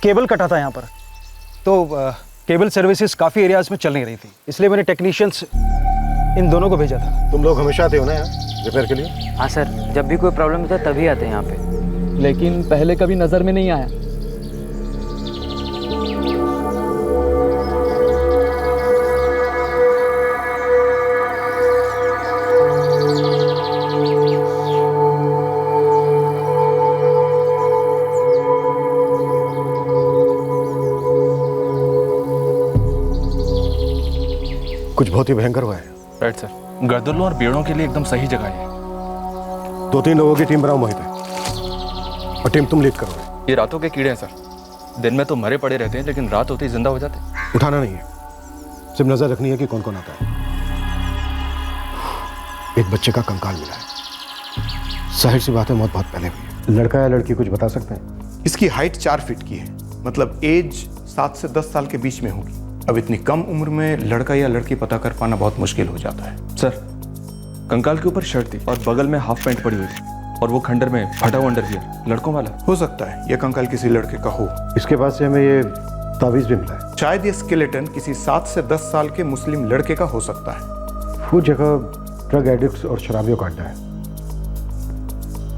Cable कटा था यहाँ पर, तो केबल सर्विसेज काफ़ी एरियाज में चल नहीं रही थी, इसलिए मैंने टेक्नीशियंस इन दोनों को भेजा था। तुम लोग हमेशा आते हो ना यहाँ रिपेयर के लिए? हाँ सर, जब भी कोई प्रॉब्लम होता है तभी आते हैं यहाँ पे। लेकिन पहले कभी नज़र में नहीं आया। कुछ बहुत ही भयंकर हुआ है। राइट सर, गर्दलों और बेड़ों के लिए एकदम सही जगह है। 2-3 लोगों की टीम बनाओ मोहित है, और टीम तुम लीड करोगे। ये रातों के कीड़े हैं सर, दिन में तो मरे पड़े रहते हैं लेकिन रात होते ही जिंदा हो जाते हैं। उठाना नहीं है, सिर्फ नजर रखनी है कि कौन कौन आता है। एक बच्चे का कंकाल मिला है, जाहिर सी बात है मौत बहुत पहले हुई है। लड़का या लड़की कुछ बता सकते हैं? इसकी हाइट 4 फीट की है, मतलब एज 7 से 10 साल के बीच में होगी। अब इतनी कम उम्र में लड़का या लड़की पता कर पाना बहुत मुश्किल हो जाता है। सर, कंकाल के ऊपर शर्ट थी और बगल में हाफ पैंट पड़ी हुई थी, और वो खंडर में फटा हुआ अंडरवियर, लड़कों वाला। हो सकता है यह कंकाल किसी लड़के का हो। इसके पास से हमें ये तावीज भी मिला है। शायद ये स्केलेटन किसी 7 से 10 साल के मुस्लिम लड़के का हो सकता है। वो जगह ड्रग एडिक्ट्स और शराबियों का अड्डा है।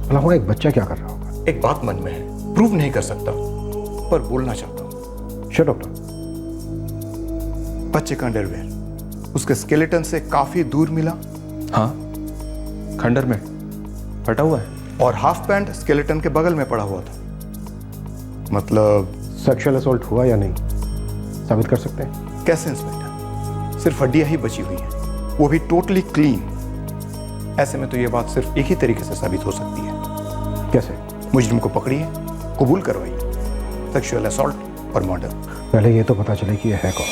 भला वहाँ एक बच्चा क्या कर रहा होगा? एक बात मन में है, प्रूव नहीं कर सकता पर बोलना चाहता हूँ। Sure doctor. बच्चे का अंडरवेयर उसके स्केलेटन से काफी दूर मिला। हाँ, खंडर में फटा हुआ है। और हाफ पैंट स्केलेटन के बगल में पड़ा हुआ था। मतलब सेक्सुअल असॉल्ट हुआ या नहीं साबित कर सकते हैं? कैसे इंस्पेक्टर? सिर्फ हड्डियां ही बची हुई हैं, वो भी टोटली क्लीन। ऐसे में तो ये बात सिर्फ एक ही तरीके से साबित हो सकती है। कैसे? मुजरिम को पकड़िए, कबूल करवाइए, सेक्सुअल असॉल्ट और मर्डर। पहले ये तो पता चले कि ये है कौन।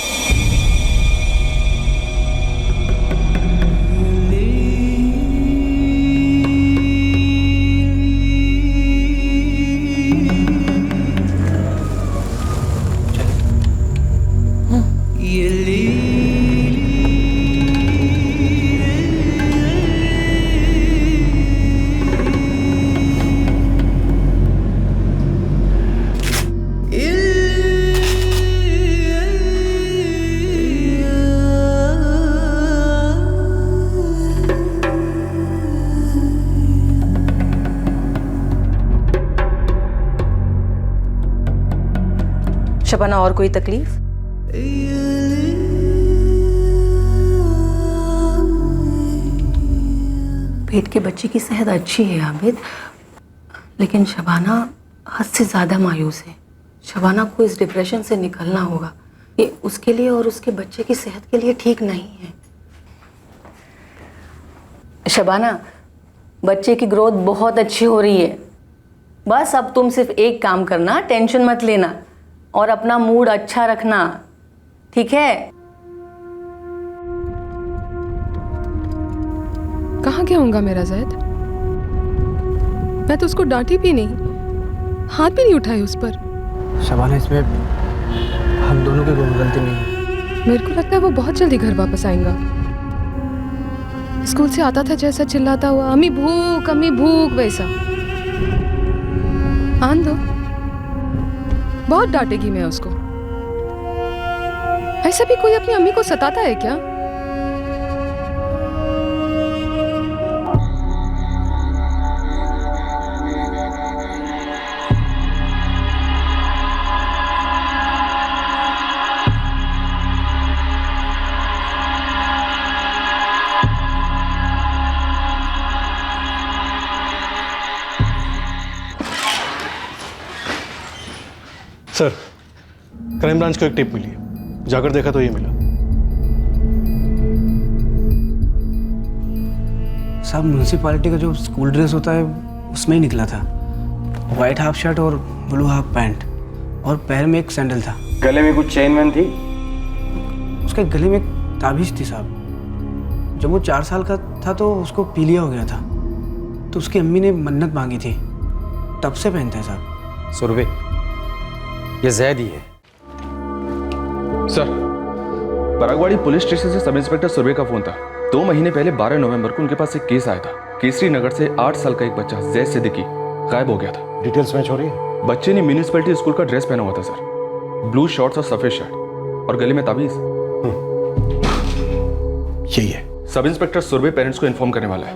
शबाना, और कोई तकलीफ? पेट के बच्चे की सेहत अच्छी है आबिद, लेकिन शबाना हद से ज़्यादा मायूस है। शबाना को इस डिप्रेशन से निकलना होगा। ये उसके लिए और उसके बच्चे की सेहत के लिए ठीक नहीं है। शबाना, बच्चे की ग्रोथ बहुत अच्छी हो रही है। बस अब तुम सिर्फ एक काम करना, टेंशन मत लेना और अपना मूड अच्छा रखना, ठीक है? कहाँ गया होगा मेरा जैद? मैं तो उसको डांटी भी नहीं, हाथ भी नहीं उठाए उस पर। शबाना, इसमें हम दोनों की कोई गलती नहीं है। मेरे को लगता है वो बहुत जल्दी घर वापस आएगा। स्कूल से आता था जैसा चिल्लाता हुआ, अम्मी भूख वैसा। आन दो, बहुत डांटेगी मैं उसको। ऐसा भी कोई अपनी अम्मी को सताता है क्या? सर, क्राइम ब्रांच को एक टिप मिली है, जाकर देखा तो ये मिला। साहब, म्यूनसिपालिटी का जो स्कूल ड्रेस होता है उसमें ही निकला था। वाइट हाफ शर्ट और ब्लू हाफ पैंट, और पैर में एक सैंडल था। गले में कुछ चेन वैन थी? उसके गले में एक ताबीज थी साहब। जब वो 4 साल का था तो उसको पीलिया हो गया था, तो उसकी अम्मी ने मन्नत मांगी थी, तब से पहनता है साहब। सुरभि, ये जैद ही है। सर, परागवाड़ी पुलिस स्टेशन से सब इंस्पेक्टर सुरभि का फोन था। 2 महीने पहले 12 नवंबर को उनके पास एक केस आया था। केसरी नगर से 8 साल का एक बच्चा जैद सिद्दीकी गायब हो गया था। डिटेल्स मैच हो रही है? बच्चे ने म्यूनिसिपैलिटी स्कूल का ड्रेस पहना हुआ था सर, ब्लू शॉर्ट्स और सफेद शर्ट, और गले में ताबीज। यही है। सब इंस्पेक्टर सुरभि पेरेंट्स को इन्फॉर्म करने वाला है,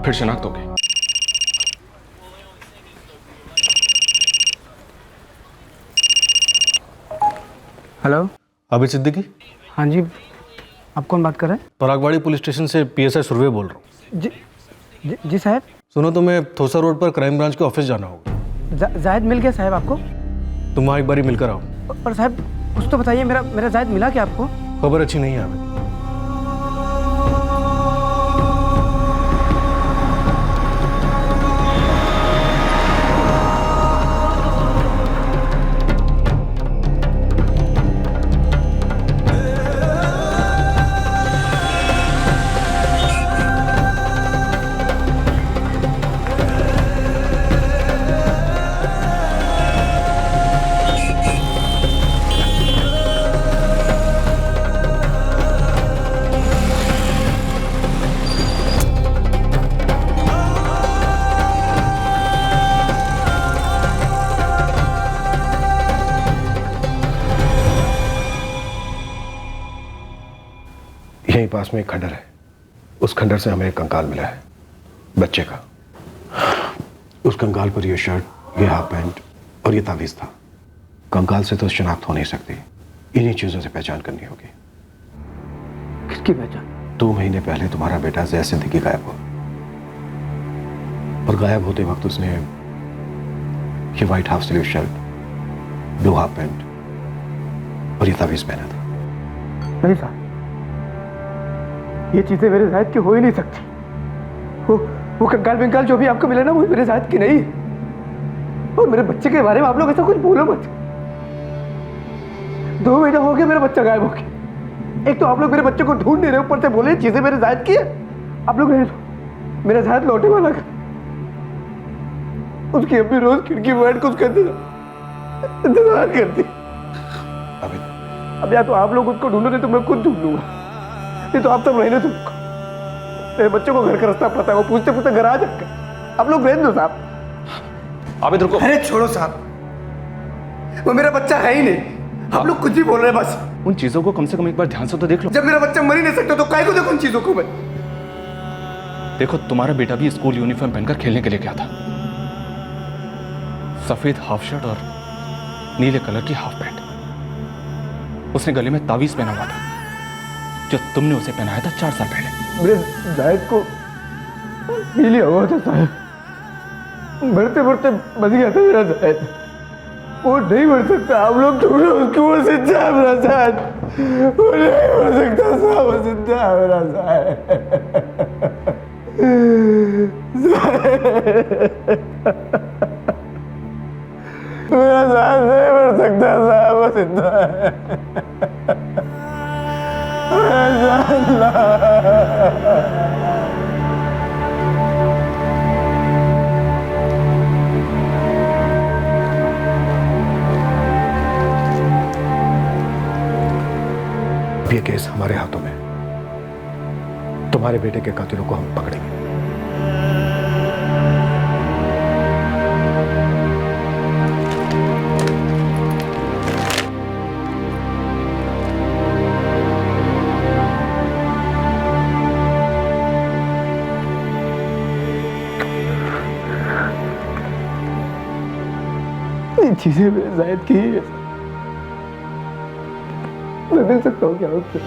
फिर शनाख्त होगी। हेलो। आबिद सिद्दीकी? हाँ जी, आप कौन बात कर रहे हैं? परागवाड़ी पुलिस स्टेशन से PSI सुरवे बोल रहा हूँ। जी साहब। सुनो, तुम्हें थोसा रोड पर क्राइम ब्रांच के ऑफिस जाना होगा। जायद मिल गया साहब आपको? तुम वहाँ एक बारी मिलकर आओ। पर साहब कुछ तो बताइए, मेरा जायद मिला क्या आपको? खबर अच्छी नहीं है आबिद। यहीं पास में एक खंडर है, उस खंडर से हमें एक कंकाल मिला है, बच्चे का। उस कंकाल पर यह शर्ट, ये हाफ पैंट और ये तावीज था। कंकाल से तो शनाख्त हो नहीं सकती, इन्हीं चीजों से पहचान करनी होगी। किसकी पहचान? 2 महीने पहले तुम्हारा बेटा जैद सिद्दीकी गायब हुआ, और गायब होते वक्त उसने ये white half sleeve shirt, blue half pant और ये तावीज पहना था। नहीं साहब, ये चीजें मेरे जायद की हो ही नहीं सकती। वो कंकाल बिंकाल जो भी आपको मिला ना, वो मेरे जायद की नहीं। और मेरे बच्चे के बारे में आप लोग ऐसा कुछ बोलो मत। 2 महीना हो गया मेरा बच्चा गायब हो गया। एक तो आप लोग मेरे बच्चे को ढूंढ नहीं रहे, ऊपर से बोले चीजें मेरे जायद की है। आप लोग मेरा जायद लौटे वाला का। उसकी अम्मी रोज खिड़की में बैठ के उसका इंतजार करती। अब या तो आप लोग उसको ढूंढोगे तो मैं खुद ढूंढ लूंगा, नहीं तो आप सब रहने दो। मेरे बच्चों को घर का रास्ता पता है, वो पूछते पूछते घर आ जाएगा। आप लोग रहने दो साहब। आबिद रुको। अरे छोड़ो साहब, वो मेरा बच्चा है ही नहीं। आप लोग कुछ भी बोल रहे हैं बस। उन चीजों को कम से कम एक बार ध्यान से तो देख लो। जब मेरा बच्चा मर ही नहीं सकता तो काय को देखो उन चीजों को मैं। देखो, तुम्हारा बेटा भी स्कूल यूनिफॉर्म पहनकर खेलने के लिए गया था, सफेद हाफ शर्ट और नीले कलर की हाफ पैंट। उसने गले में तावीज पहना हुआ था, जो तुमने उसे पहनाया था 4 साल पहले। मेरे जायद को पीलिया हुआ था साहब, बढ़ते बढ़ते बच गया था मेरा जायद। वो नहीं बढ़ सकता, आप लोग ढूंढो उसको। वो जिंदा है मेरा जायद, वो नहीं बढ़ सकता साहब, वो जिंदा है मेरा जायद। मेरा जायद नहीं बढ़ सकता साहब, वो जिंदा है। ये केस हमारे हाथों में, तुम्हारे बेटे के कातिलों को हम पकड़ेंगे। चीजें मेरे जायद की है, मैं मिल सकता हूँ क्या उससे?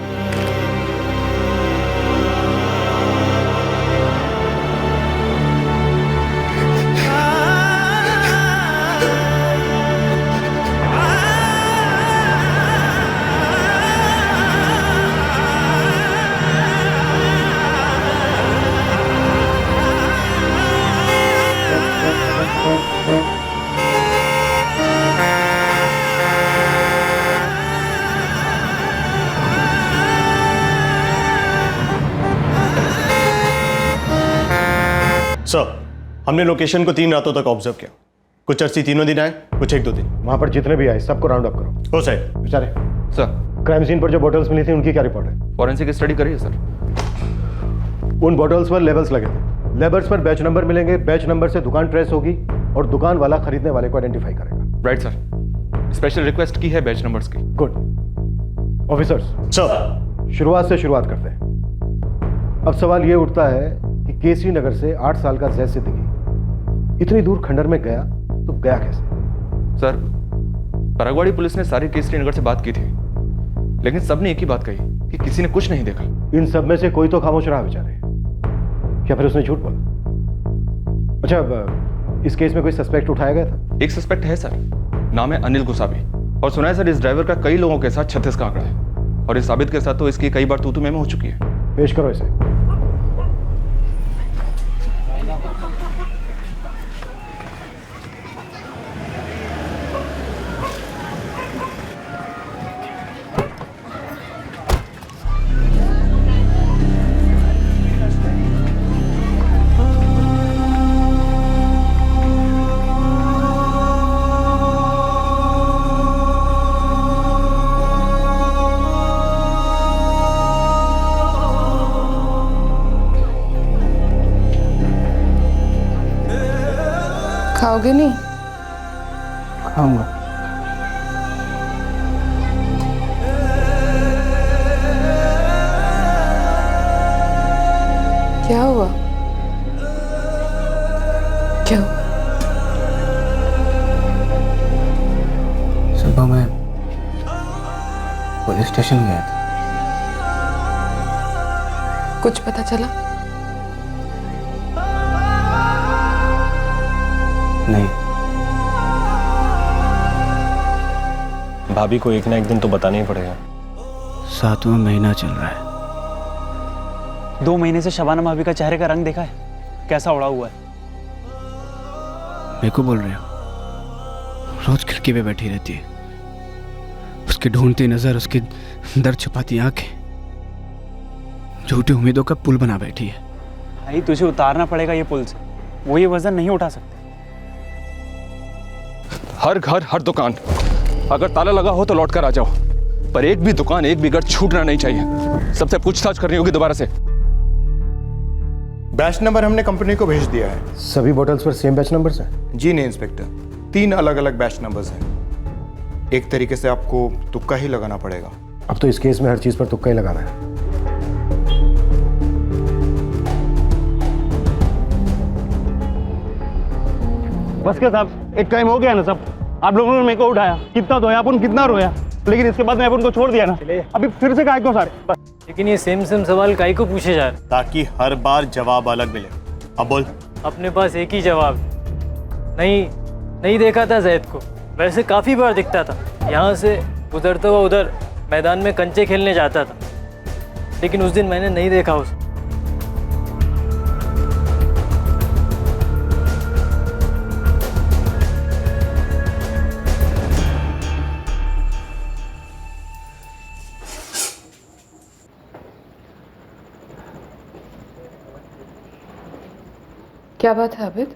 सर, हमने लोकेशन को 3 रातों तक ऑब्जर्व किया। कुछ अर्सी 3 दिन आए, कुछ 1-2 दिन। वहां पर जितने भी आए सबको राउंड अप करो। हो सर। बेचारे सर, क्राइम सीन पर जो बॉटल्स मिली थी उनकी क्या रिपोर्ट है? फॉरेंसिक स्टडी करिए सर। उन बॉटल्स पर लेबल्स लगे थे। लेबल्स पर बैच नंबर मिलेंगे, बैच नंबर से दुकान ट्रेस होगी और दुकान वाला खरीदने वाले को आइडेंटिफाई करेगा। राइट सर, स्पेशल रिक्वेस्ट की है बैच नंबर्स की। गुड ऑफिसर्स, सर शुरुआत से शुरुआत करते हैं। अब सवाल ये उठता है कि केसरी नगर से 8 साल का जैद सिद्दीकी इतनी दूर खंडर में गया तो गया कैसे? सर, परगवाड़ी पुलिस ने सारी केसरी नगर से बात की थी, लेकिन सबने एक ही बात कही कि किसी ने कुछ नहीं देखा। इन सब में से कोई तो खामोश रहा बेचारे, क्या फिर उसने झूठ बोला? अच्छा, अब इस केस में कोई सस्पेक्ट उठाया गया था? एक सस्पेक्ट है सर, नाम है अनिल गुसाबी, और सुना है सर इस ड्राइवर का कई लोगों के साथ 36 का आंकड़ा है, और इस साबित के साथ तो इसकी कई बार तू में हो चुकी है। पेश करो इसे। खाओगे नहीं? खाऊंगा। क्या हुआ? क्या? सुबह मैं पुलिस स्टेशन गया था। कुछ पता चला? नहीं। भाभी को एक ना एक दिन तो बताना ही पड़ेगा। 7वां महीना चल रहा है। 2 महीने से शबाना भाभी का चेहरे का रंग देखा है, कैसा उड़ा हुआ है। मेरे को बोल रहे हो? रोज खिड़की पे बैठी रहती है, उसकी ढूंढती नजर, उसकी दर्द छुपाती आंखें, झूठी उम्मीदों का पुल बना बैठी है। भाई तुझे उतारना पड़ेगा ये पुल से, वो ये वजन नहीं उठा सकते। हर घर हर दुकान अगर ताला लगा हो तो लौट कर आ जाओ, पर एक भी दुकान एक भी घर छूटना नहीं चाहिए। सबसे पूछताछ करनी होगी दोबारा से। बैच नंबर हमने कंपनी को भेज दिया है। सभी बोतल्स पर सेम बैच नंबर्स हैं? जी नहीं इंस्पेक्टर, 3 अलग अलग बैच नंबर्स हैं। एक तरीके से आपको तुक्का ही लगाना पड़ेगा। अब तो इस केस में हर चीज पर तुक्का ही लगाना है। बस के साहब, एक टाइम हो गया ना सब। आप लोगों ने मेरे को उठाया, कितना धोया अपन, कितना रोया, लेकिन इसके बाद मैं अपन को छोड़ दिया ना। अभी फिर से काय को सारे बस। लेकिन ये सेम सवाल काई को पूछे जा रहे? ताकि हर बार जवाब अलग मिले। अब बोल। अपने पास एक ही जवाब। नहीं देखा था जैद को, वैसे काफ़ी बार दिखता था। यहाँ से गुजरता हुआ उधर मैदान में कंचे खेलने जाता था, लेकिन उस दिन मैंने नहीं देखा उसे। क्या बात है आबिद?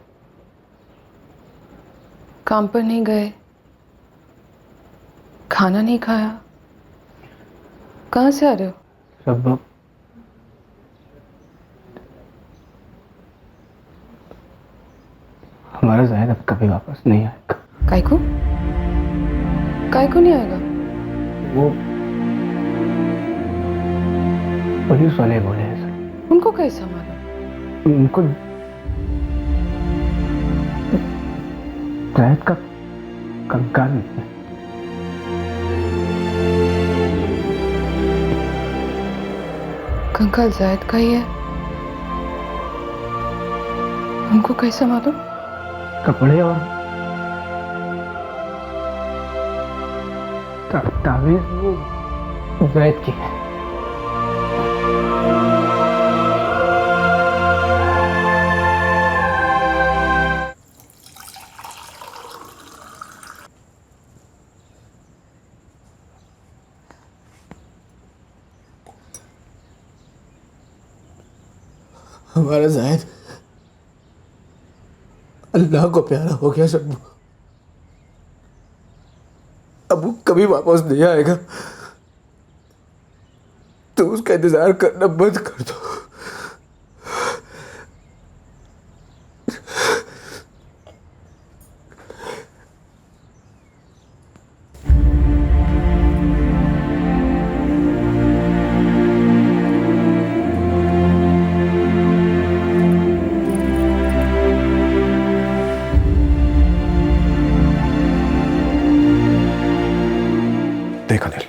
काम पर नहीं गए, खाना नहीं खाया, कहाँ से आ रहे हो? सब हमारा ज़ाहिद अब कभी वापस नहीं आएगा। काय को नहीं आएगा? वो पुलिस वाले बोले हैं सर। उनको कैसा मालूम? उनको ज़ाहिद का कंकाल मिला। कंकाल ज़ाहिद का ही है, उनको कैसा मालूम? कपड़े और तावीज़ वो ज़ाहिद की है। हमारा ज़ाहिद अल्लाह को प्यारा हो गया शब्बू। अब वो कभी वापस नहीं आएगा, तो उसका इंतजार करना बंद कर दो। देख अनिल,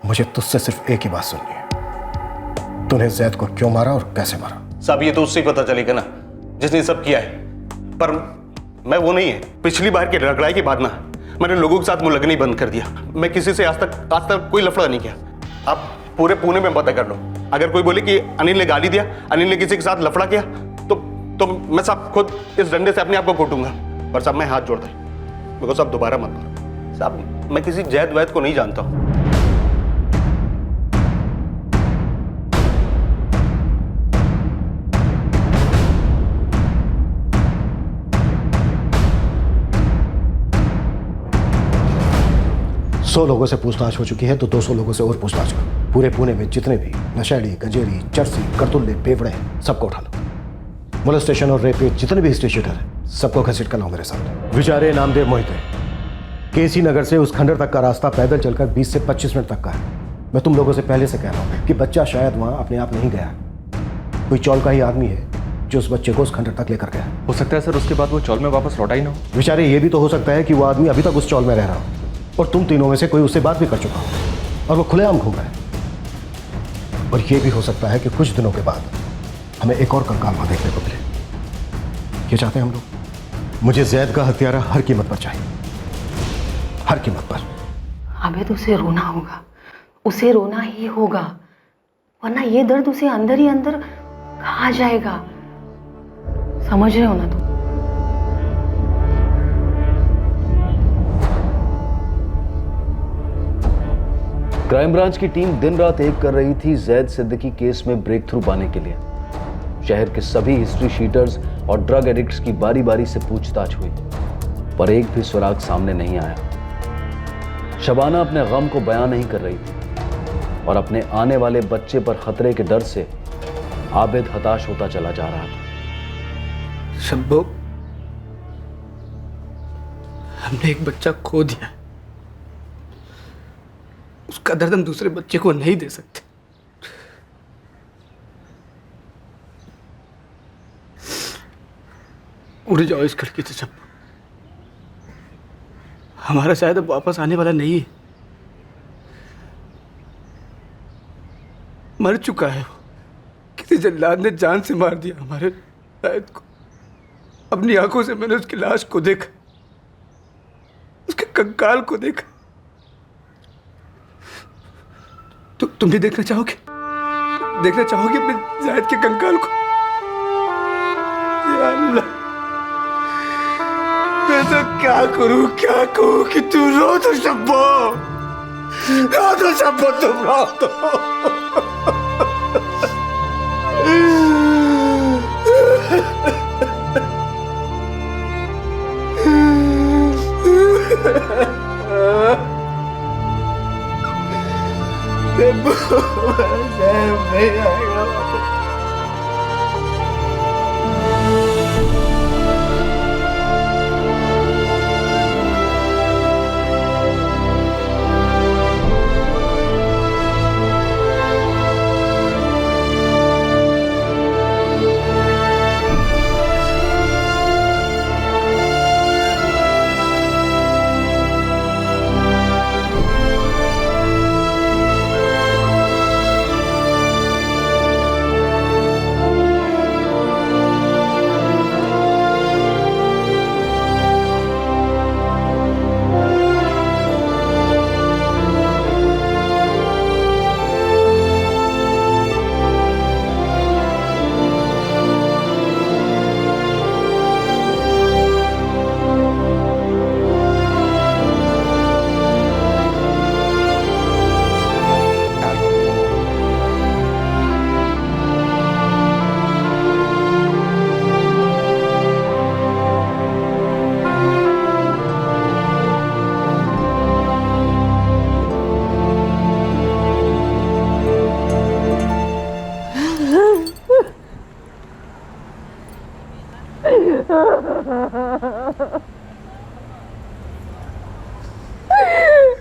मुझे तुझसे सिर्फ एक ही बात सुननी है। तूने जैद को क्यों मारा और कैसे मारा? साहब ये तो उससे ही पता चलेगा ना जिसने सब किया है। पर मैं वो नहीं है। पिछली बार की लड़ाई के बाद ना मैंने लोगों के साथ मुंह लगना ही बंद कर दिया। मैं किसी से आज तक कोई लफड़ा नहीं किया। आप पूरे पुणे में पता कर लो, अगर कोई बोले कि अनिल ने गाली दिया, अनिल ने किसी के साथ लफड़ा किया, तो मैं साहब खुद इस डंडे से अपने आप को कूटूंगा। पर साहब मैं हाथ जोड़ता हूं, मेरे को साहब दोबारा मत मारो। साहब मैं किसी जैद वैद को नहीं जानता हूं। सौ लोगों से पूछताछ हो चुकी है तो 200 लोगों से और पूछताछ करो। पूरे पुणे में जितने भी नशेड़ी, गंजेरी, चरसी, करतुल्ले, बेवड़े सबको उठा लो। मोलेस्टेशन और रेप के जितने भी हिस्ट्री शीटर हैं सबको घसीट कर लाओ मेरे साथ। विचारे नामदेव मोहिते, केसी नगर से उस खंडर तक का रास्ता पैदल चलकर 20 से 25 मिनट तक का है। मैं तुम लोगों से पहले से कह रहा हूँ कि बच्चा शायद वहाँ अपने आप नहीं गया, कोई चौल का ही आदमी है जो उस बच्चे को उस खंडर तक लेकर गया। हो सकता है सर उसके बाद वो चौल में वापस लौटा ही ना हो। विचारे ये भी तो हो सकता है कि वो आदमी अभी तक उस चौल में रह रहा हो और तुम तीनों में से कोई उससे बात भी कर चुका हो और वो खुलेआम घूम रहा है। और ये भी हो सकता है कि कुछ दिनों के बाद हमें एक और कंकाल वहां देखने को मिले। ये चाहते हैं हम लोग। मुझे जैद का हत्यारा हर कीमत पर चाहिए, हर कीमत पर। आबिद उसे रोना होगा, उसे रोना ही होगा, वरना ये दर्द उसे अंदर ही अंदर खा जाएगा। समझ रहे हो ना तुम? क्राइम ब्रांच की टीम दिन रात एक कर रही थी जैद सिद्दीकी केस में ब्रेक थ्रू पाने के लिए। शहर के सभी हिस्ट्री शीटर्स और ड्रग एडिक्ट्स की बारी बारी से पूछताछ हुई, पर एक भी सुराग सामने नहीं आया। शबाना अपने गम को बयां नहीं कर रही थी और अपने आने वाले बच्चे पर खतरे के डर से आबिद हताश होता चला जा रहा था। शब्बो, हमने एक बच्चा खो दिया, उसका दर्द हम दूसरे बच्चे को नहीं दे सकते। उड़ जाओ इस खिड़की से शब्बो, हमारा शायद अब वापस आने वाला नहीं है। मर चुका है वो, किसी जल्लाद ने जान से मार दिया हमारे शायद को। अपनी आंखों से मैंने उसकी लाश को देखा, उसके कंकाल को देखा। तुम भी देखना चाहोगे? देखना चाहोगे अपने जायद के कंकाल को? या अल्लाह, मैं तो क्या करूं कि तू रो तो शब्बो, तुम रो तो। नहीं आएगा वापस।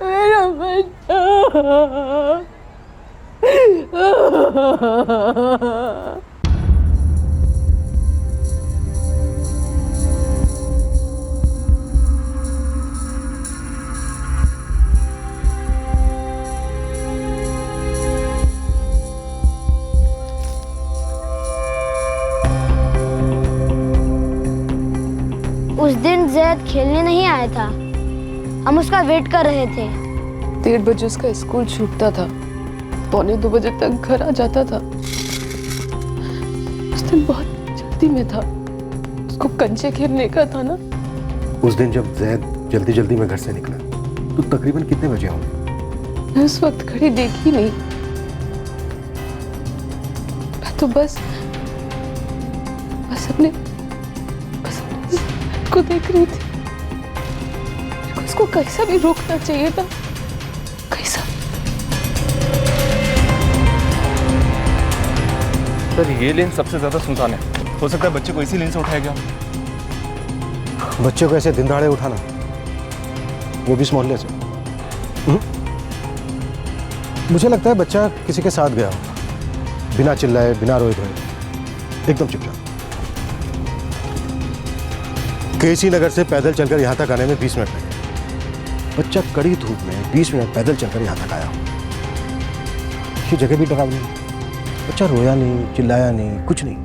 मेरा बच्चा। जैद खेलने नहीं आया था, हम उसका वेट कर रहे थे। 1:30 बजे उसका स्कूल छूटता था, 1:45 बजे तक घर आ जाता था। उस दिन बहुत जल्दी में था, उसको कंचे खेलने का था ना। उस दिन जब जैद जल्दी जल्दी में घर से निकला तो तकरीबन कितने बजे होंगे? मैं उस वक्त घड़ी देखी नहीं, मैं तो बस अपने को देख रही थी। उसको कैसा भी रोकना चाहिए था, कैसा। सर ये लेन सबसे ज्यादा सुनसान है, हो सकता है बच्चे को इसी लेन से उठाया गया। बच्चे को ऐसे दिन दहाड़े उठाना, वो भी इस मोहल्ले से। मुझे लगता है बच्चा किसी के साथ गया होगा, बिना चिल्लाए, बिना रोए धोए, एकदम चुपचाप। केसी नगर से पैदल चलकर यहां तक आने में 20 मिनट लगे। बच्चा कड़ी धूप में 20 मिनट पैदल चलकर यहां तक आया। ये जगह भी डरावनी। बच्चा रोया नहीं, चिल्लाया नहीं, कुछ नहीं।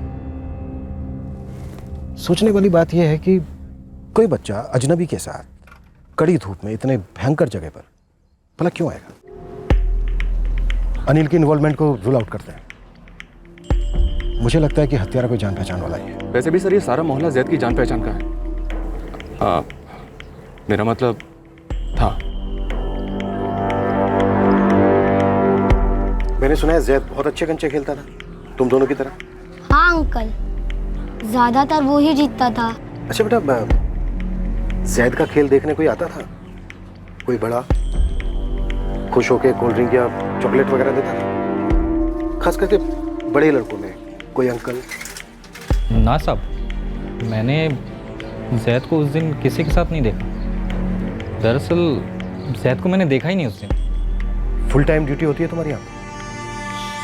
सोचने वाली बात यह है कि कोई बच्चा अजनबी के साथ कड़ी धूप में इतने भयंकर जगह पर भला क्यों आएगा? अनिल की इन्वॉल्वमेंट को रूल आउट करते हैं। मुझे लगता है कि हत्यारा कोई जान पहचान वाला ही है। वैसे भी सर ये सारा मोहल्ला जैद की जान पहचान का है। मेरा मतलब था। मैंने सुना है जैद बहुत अच्छे कंचे खेलता था, तुम दोनों की तरह। हाँ अंकल, ज्यादातर वो ही जीतता था। अच्छा बेटा, जैद का खेल देखने कोई आता था? कोई बड़ा खुश होके कोल्ड ड्रिंक या चॉकलेट वगैरह देता था? खास करके बड़े लड़कों में कोई अंकल? ना साहब, मैंने जैद को उस दिन किसी के साथ नहीं देखा। दरअसल जैद को मैंने देखा ही नहीं उस दिन। फुल टाइम ड्यूटी होती है तुम्हारी यहाँ?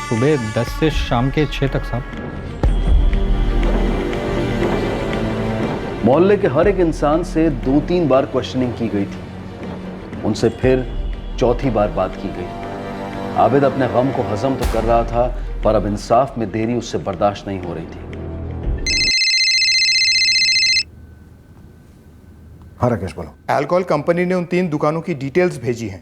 सुबह 10 से शाम के 6 तक साहब। मोहल्ले के हर एक इंसान से 2-3 बार क्वेश्चनिंग की गई थी, उनसे फिर चौथी बार बात की गई। आबिद अपने गम को हजम तो कर रहा था, पर अब इंसाफ में देरी उससे बर्दाश्त नहीं हो रही थी। हाँ राकेश बोलो। अल्कोहल कंपनी ने उन 3 दुकानों की डिटेल्स भेजी हैं,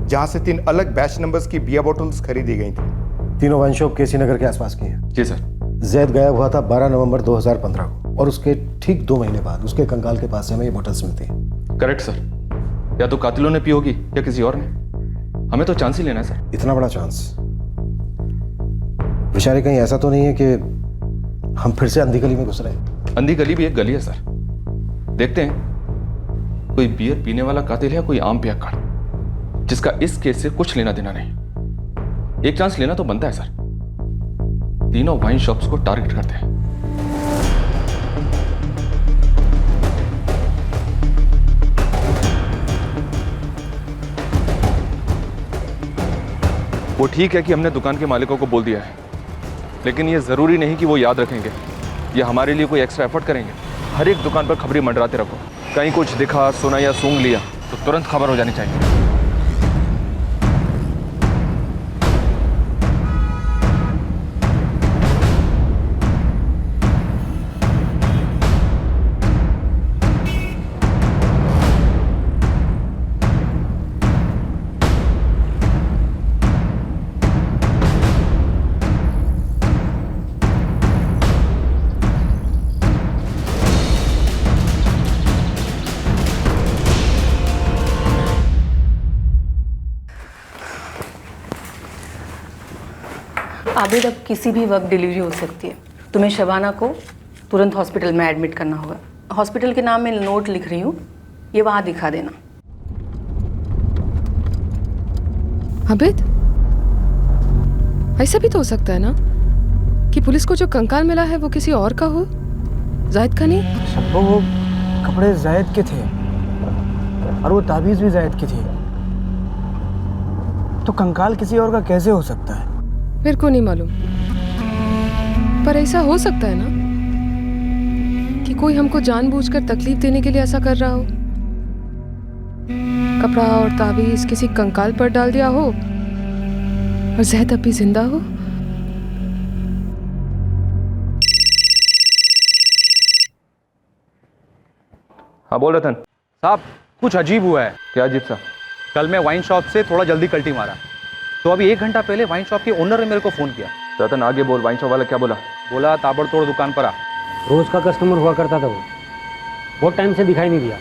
जहां से 3 अलग बैच नंबर्स की बियर बोतल्स खरीदी गई थी। तीनों वाइन शॉप केसी नगर के आसपास की है। जी सर। जैद गायब हुआ था 12 नवंबर 2015 को, और उसके ठीक 2 महीने बाद उसके कंकाल के पास से हमें ये बोतल्स मिलती हैं। Correct sir. या तो कातिलों ने पी होगी या किसी और ने। हमें तो चांस ही लेना है सर। इतना बड़ा चांस? बेचारे कहीं ऐसा तो नहीं है कि हम फिर से अंधी गली में घुस रहे हैं? अंधी गली भी एक गली है सर। देखते हैं कोई बियर पीने वाला कातिल है या कोई आम पियक्कड़, जिसका इस केस से कुछ लेना देना नहीं। एक चांस लेना तो बनता है सर। तीनों वाइन शॉप्स को टारगेट करते हैं। वो ठीक है कि हमने दुकान के मालिकों को बोल दिया है, लेकिन ये जरूरी नहीं कि वो याद रखेंगे या हमारे लिए कोई एक्स्ट्रा एफर्ट करेंगे। हर एक दुकान पर खबरें मंडराते रखो। कहीं कुछ दिखा, सुना या सूंघ लिया तो तुरंत खबर हो जानी चाहिए। आबिद, अब किसी भी वक्त डिलीवरी हो सकती है। तुम्हें शबाना को तुरंत हॉस्पिटल में एडमिट करना होगा। हॉस्पिटल के नाम में नोट लिख रही हूँ, ये वहाँ दिखा देना। आबिद, ऐसा भी तो हो सकता है ना कि पुलिस को जो कंकाल मिला है वो किसी और का हो, जायद का नहीं। शब्बो, वो कपड़े जायद के थे और वो ताबीज़ भी जायद की थी, तो कंकाल किसी और का कैसे हो सकता है? मेरे को नहीं मालूम, पर ऐसा हो सकता है ना कि कोई हमको जानबूझकर तकलीफ देने के लिए ऐसा कर रहा हो। कपड़ा और ताबीज किसी कंकाल पर डाल दिया हो और जैद अब भी जिंदा हो। हाँ बोल रतन। साहब कुछ अजीब हुआ है। क्या अजीब सा? कल मैं वाइन शॉप से थोड़ा जल्दी कल्टी मारा, तो अभी 1 घंटा पहले वाइन शॉप के ओनर ने मेरे को फ़ोन किया। रतन आगे बोल, वाइन शॉप वाला क्या बोला? बोला ताबड़तोड़ दुकान पर आ। रोज का कस्टमर हुआ करता था वो, बहुत टाइम से दिखाई नहीं दिया।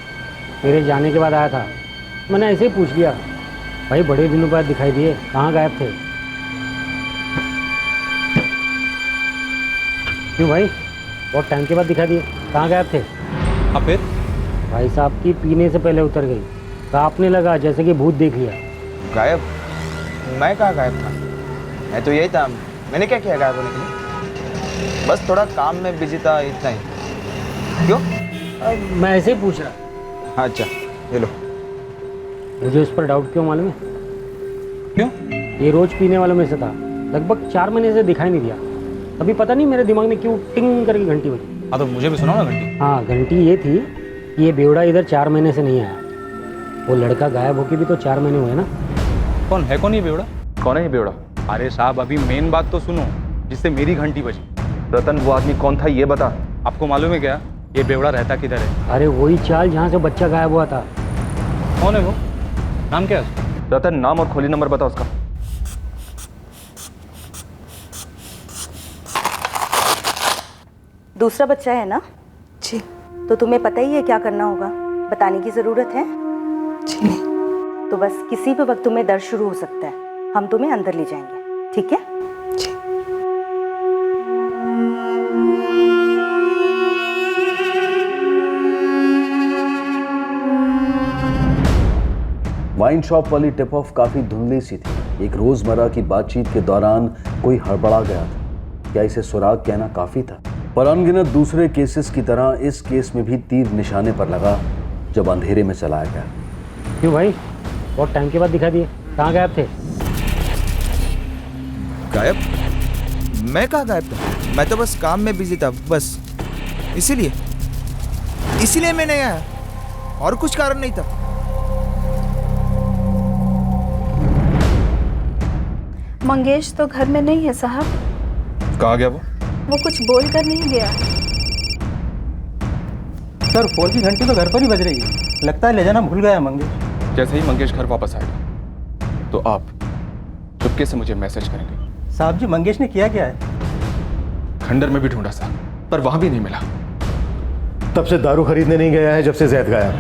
मेरे जाने के बाद आया था, मैंने ऐसे ही पूछ लिया, भाई बड़े दिनों बाद दिखाई दिए, कहाँ गायब थे? क्यों भाई, बहुत टाइम के बाद दिखा दिए, कहाँ गायब थे? अब फिर भाई साहब की पीने से पहले उतर गई, कांपने लगा जैसे कि भूत देख लिया। गायब? मैं कहाँ गायब था? मैं तो यही था। मैंने क्या किया गायब होने के लिए? बस थोड़ा काम में बिजी था, इतना ही। क्यों? मैं ऐसे ही पूछ रहा। अच्छा ये लो। मुझे उस पर डाउट क्यों मालूम है? क्यों? ये रोज पीने वालों में से था, लगभग 4 महीने से दिखाई नहीं दिया। अभी पता नहीं मेरे दिमाग में क्यों टिंग करके घंटी बजी। हाँ तो मुझे भी सुनाओ ना घंटी। हाँ, घंटी ये थी कि ये बेवड़ा इधर 4 महीने से नहीं आया। वो लड़का गायब होके भी तो 4 महीने हुए ना। कौन है, कौन ये बेवड़ा? कौन है ये बेवड़ा? अरे साहब अभी मेन बात तो सुनो, जिससे मेरी घंटी बजी। रतन वो आदमी कौन था ये बता। आपको मालूम है क्या ये बेवड़ा रहता किधर है? अरे वही चाल जहाँ से बच्चा गायब हुआ था। कौन है वो? नाम क्या है? रतन नाम और खोली नंबर बता उसका। दूसरा बच्चा है ना? जी। तो तुम्हें पता ही है क्या करना होगा, बताने की ज़रूरत है? जी नहीं। तो बस किसी भी वक्त तुम्हें दर्द शुरू हो सकता है, हम तुम्हें अंदर ले जाएंगे, ठीक है? जी। वाइन शॉप वाली टिप ऑफ काफी धुंधली सी थी। एक रोजमर्रा की बातचीत के दौरान कोई हड़बड़ा गया था। क्या इसे सुराग कहना काफी था? पर अनगिनत दूसरे केसेस की तरह इस केस में भी तीर निशाने पर लगा जब अंधेरे में चलाया गया। क्यों भाई, बहुत टाइम के बाद दिखा दिए, कहाँ गायब थे? गायब? मैं कहाँ गायब था? मैं तो बस काम में बिजी था, बस इसीलिए मैं नहीं आया, और कुछ कारण नहीं था। मंगेश तो घर में नहीं है साहब। कहाँ गया वो कुछ बोल कर नहीं गया। सर फोन की घंटी तो घर पर ही बज रही है, लगता है ले जाना भूल गया मंगेश। जैसे ही मंगेश घर वापस आएगा तो आप चुपके से मुझे मैसेज करेंगे। साहब जी मंगेश ने किया क्या है? खंडर में भी ढूंढा सर, पर वहां भी नहीं मिला। तब से दारू खरीदने नहीं गया है जब से जैद गायब,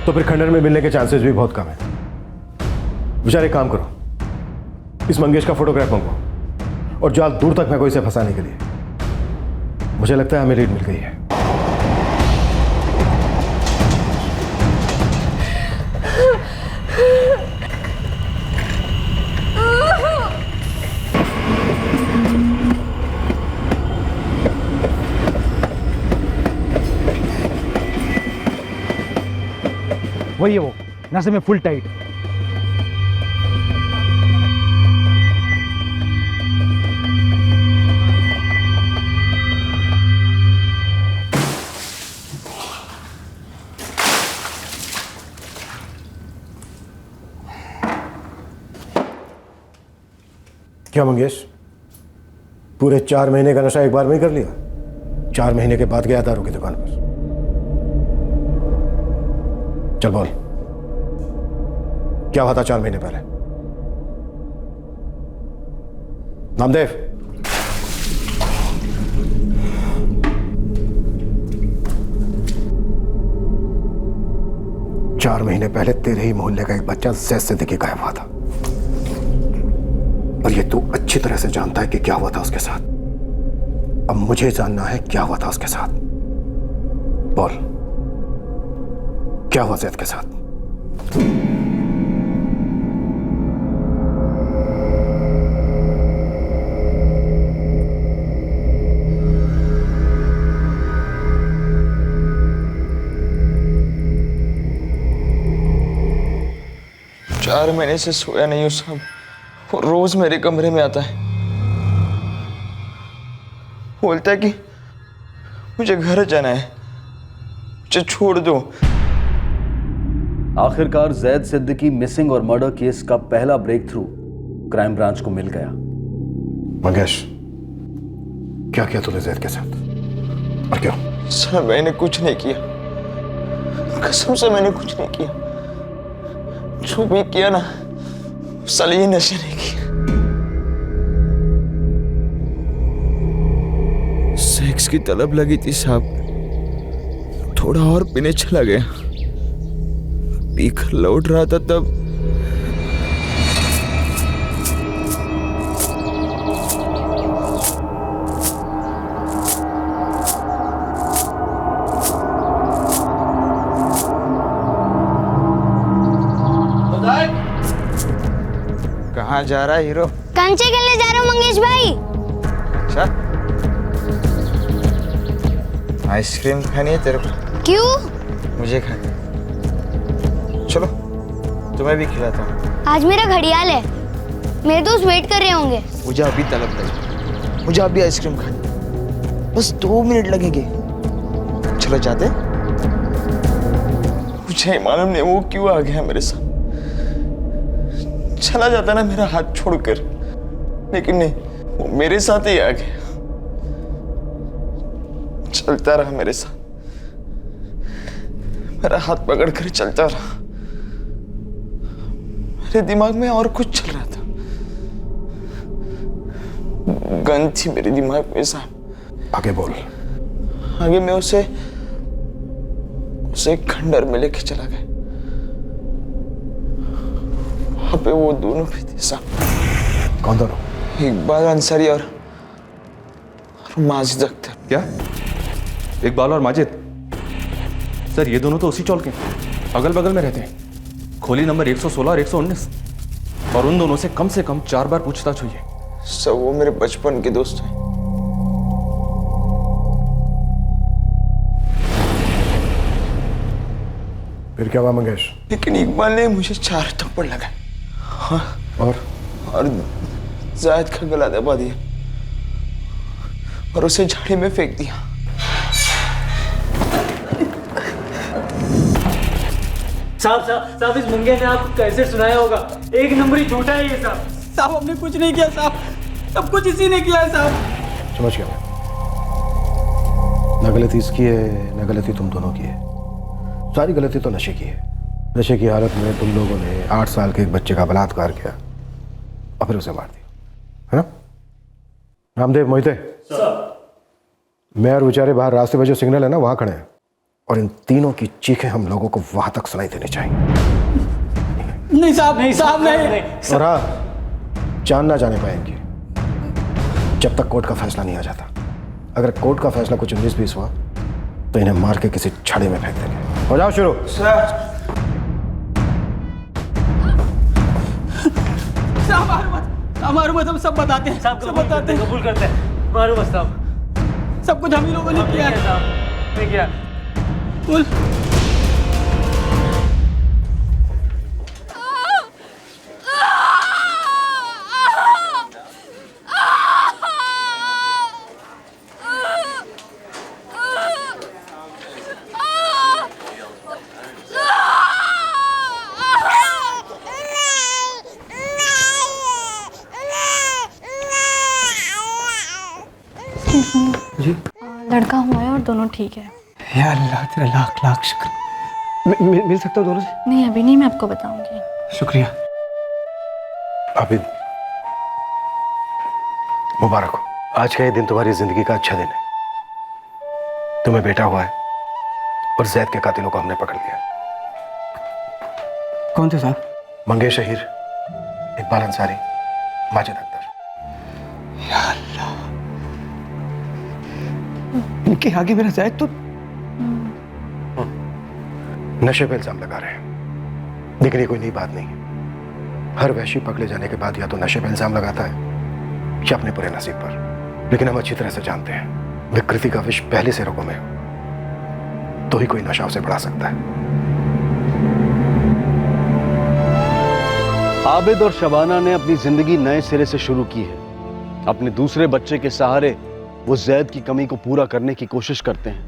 तो फिर खंडर में मिलने के चांसेस भी बहुत कम है। बेचारे काम करो, इस मंगेश का फोटोग्राफ मंगवाओ और जाओ दूर तक मैं कोई इसे फंसाने के लिए। मुझे लगता है हमें लीड मिल गई है। वही है वो, नशे में फुल टाइट। क्या मंगेश, पूरे 4 महीने का नशा एक बार में ही कर लिया? 4 महीने के बाद गया दारू की दुकान पर। चल बोल, क्या हुआ था 4 महीने पहले? नामदेव, चार महीने पहले तेरे ही मोहल्ले का एक बच्चा जैद सिद्दीकी गायब हुआ था, और ये तू अच्छी तरह से जानता है कि क्या हुआ था उसके साथ। अब मुझे जानना है क्या हुआ था उसके साथ। बोल, क्या हुआ जैद के साथ? चार महीने से सोया नहीं हूं साहब, वो रोज मेरे कमरे में आता है, बोलता है कि मुझे घर जाना है, मुझे छोड़ दो। आखिरकार जैद सिद्दीकी मिसिंग और मर्डर केस का पहला ब्रेक थ्रू क्राइम ब्रांच को मिल गया। मंगेश, क्या किया तूने जैद के साथ और क्यों? सर मैंने कुछ नहीं किया, कसम से मैंने कुछ नहीं किया। जो भी किया ना, साले ये नशे नहीं किया। सेक्स की तलब लगी थी साहब, थोड़ा और पीने चला गया। पीकर लौट रहा था तब कहाँ जा रहा है हीरो? कंचे खेलने जा रहा हूँ मंगेश भाई। अच्छा, आइसक्रीम खानी है तेरे को? क्यों? मुझे खानी। चलो तुम्हें भी खिलाता हूँ। आज मेरा घड़ियाल है, मेरे दोस्त वेट कर रहे होंगे। मुझे अभी तलब लगी, मुझे अभी आइसक्रीम खानी, बस 2 मिनट लगेंगे। चलो जाते। मुझे मालूम नहीं वो क्यों आ गया मेरे साथ। चला जाता ना मेरा हाथ छोड़कर, लेकिन नहीं, वो मेरे साथ ही आ गया। चलता रहा मेरे साथ, मेरा हाथ पकड़कर चलता रहा। मेरे दिमाग में और कुछ चल रहा था। गन थी मेरे दिमाग में साहब। आगे बोल। आगे मैं उसे खंडर में लेके चला गया। वहां पे वो दोनों भी थे साहब। कौन दोनों? इकबाल अंसारी और माजिद अख्तर। क्या? इकबाल और माजिद? सर ये दोनों तो उसी चौल के अगल बगल में रहते हैं, खोली नंबर 116 और 119। और उन दोनों से कम 4 बार पूछताछ हुई है। सब वो मेरे बचपन के दोस्त हैं। फिर क्या हुआ मंगेश? लेकिन इकबाल ने मुझे 4 थप्पड़ लगाए। हाँ, और जायद का गला दबा दिया और उसे झाड़ी में फेंक दिया। साहब इस मुंगे ने आपको कैसे सुनाया होगा? एक नंबरी झूठा है ये साहब। साहब हमने कुछ नहीं किया साहब, सब कुछ इसी ने किया है साहब। समझ गया मैं। ना गलती इसकी है ना गलती तुम दोनों की है, सारी गलती तो नशे की है। नशे की हालत में तुम लोगों ने 8 साल के एक बच्चे का बलात्कार किया और फिर उसे मार दिया, है ना? रामदेव, मोहिते, मैं और बेचारे बाहर रास्ते पर जो सिग्नल है ना वहां खड़े हैं, और इन तीनों की चीखें हम लोगों को वहां तक सुनाई देनी चाहिए। नहीं साहब, नहीं साहब, नहीं। और हाँ, जान ना जाने पाएंगे जब तक कोर्ट का फैसला नहीं आ जाता। अगर कोर्ट का फैसला कुछ 19-20 हुआ तो इन्हें मार के किसी छड़े में फेंक देंगे। हो जाओ शुरू। साहब मारो मत, हम सब बताते हैं, सब बताते हैं, कबूल करते हैं। मारो बस साहब, सब कुछ हम ही लोगों ने किया है साहब। क्या? बोल। जी लड़का हुआ है और दोनों ठीक है। या अल्लाह, तेरा लाख लाख शुक्र। मिल सकता हूँ दोनों से? नहीं अभी नहीं, मैं आपको बताऊंगी। शुक्रिया। आबिद, मुबारक हो। आज का ये दिन तुम्हारी जिंदगी का अच्छा दिन है। तुम्हें बेटा हुआ है और जैद के कातिलों को हमने पकड़ लिया। कौन थे साहब? मंगेश अहीर, इकबाल अंसारी, माजिद अख्तर। या अल्लाह, इनके आगे मेरा जायद तो नशे पे इल्जाम लगा रहे हैं, लेकिन ये कोई नई बात नहीं है। हर वैशी पकड़े जाने के बाद या तो नशे पे इल्जाम लगाता है या अपने बुरे नसीब पर। लेकिन हम अच्छी तरह से जानते हैं विकृति का विष पहले से रोगों में हो तो ही कोई नशा उसे बढ़ा सकता है। आबिद और शबाना ने अपनी जिंदगी नए सिरे से शुरू की है। अपने दूसरे बच्चे के सहारे वो जैद की कमी को पूरा करने की कोशिश करते हैं।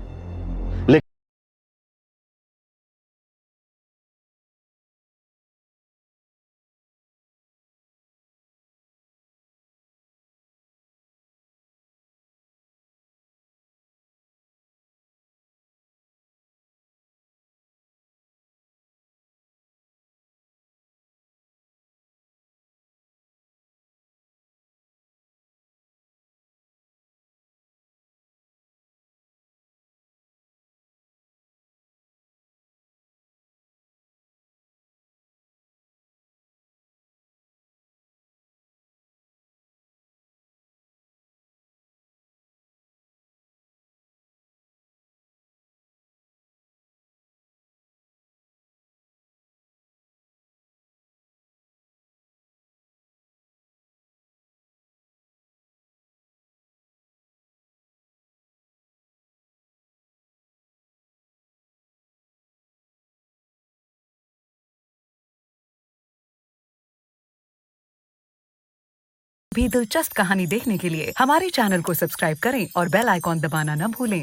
भी दिलचस्प कहानी देखने के लिए हमारे चैनल को सब्सक्राइब करें और बेल आइकॉन दबाना न भूलें।